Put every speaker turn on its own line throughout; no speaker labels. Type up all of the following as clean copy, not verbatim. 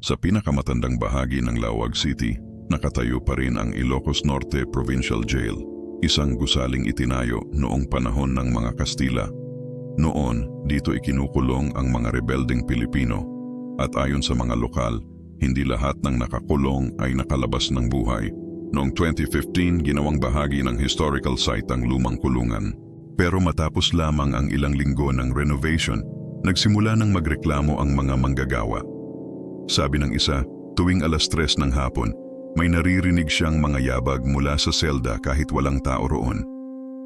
Sa pinakamatandang bahagi ng Lawag City, nakatayo pa rin ang Ilocos Norte Provincial Jail, isang gusaling itinayo noong panahon ng mga Kastila. Noon, dito ikinukulong ang mga rebeldeng Pilipino at ayon sa mga lokal, hindi lahat ng nakakulong ay nakalabas ng buhay. Noong 2015, ginawang bahagi ng historical site ang lumang kulungan. Pero matapos lamang ang ilang linggo ng renovation, nagsimula ng magreklamo ang mga manggagawa. Sabi ng isa, tuwing 3:00 ng hapon, may naririnig siyang mga yabag mula sa selda kahit walang tao roon.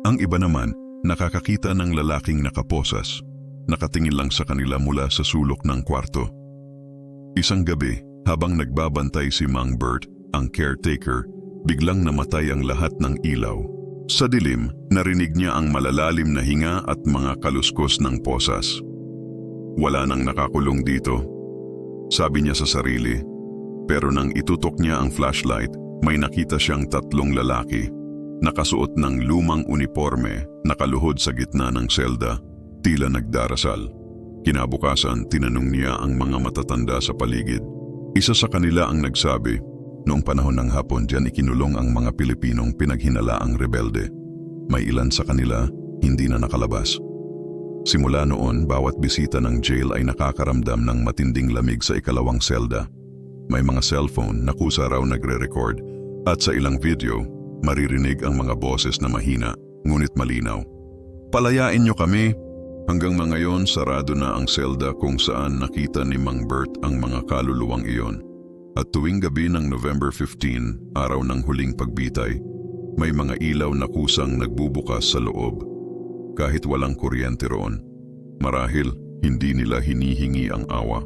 Ang iba naman, nakakakita ng lalaking nakaposas, nakatingin lang sa kanila mula sa sulok ng kwarto. Isang gabi, habang nagbabantay si Mang Bert, ang caretaker, biglang namatay ang lahat ng ilaw. Sa dilim, narinig niya ang malalalim na hinga at mga kaluskos ng posas. Wala nang nakakulong dito, sabi niya sa sarili. Pero nang itutok niya ang flashlight, may nakita siyang 3 lalaki. Nakasuot ng lumang uniforme, nakaluhod sa gitna ng selda, tila nagdarasal. Kinabukasan, tinanong niya ang mga matatanda sa paligid. Isa sa kanila ang nagsabi, noong panahon ng hapon diyan ikinulong ang mga Pilipinong pinaghinalaang rebelde. May ilan sa kanila hindi na nakalabas. Simula noon, bawat bisita ng jail ay nakakaramdam ng matinding lamig sa ikalawang selda. May mga cellphone na kusa raw nagre-record at sa ilang video, maririnig ang mga boses na mahina, ngunit malinaw. Palayain niyo kami! Hanggang ngayon, sarado na ang selda kung saan nakita ni Mang Bert ang mga kaluluwang iyon. At tuwing gabi ng November 15, araw ng huling pagbitay, may mga ilaw na kusang nagbubukas sa loob. Kahit walang kuryente roon, marahil hindi nila hinihingi ang awa,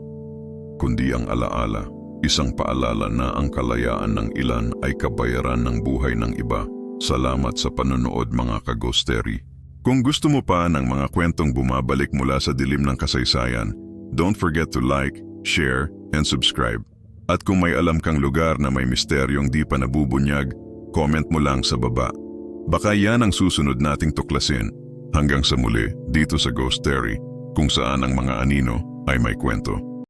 kundi ang alaala, isang paalala na ang kalayaan ng ilan ay kabayaran ng buhay ng iba. Salamat sa panonood mga ka-Ghostery. Kung gusto mo pa ng mga kwentong bumabalik mula sa dilim ng kasaysayan, don't forget to like, share, and subscribe. At kung may alam kang lugar na may misteryong di pa nabubunyag, comment mo lang sa baba. Baka yan ang susunod nating tuklasin. Hanggang sa muli, dito sa Ghostery, kung saan ang mga anino ay may kwento.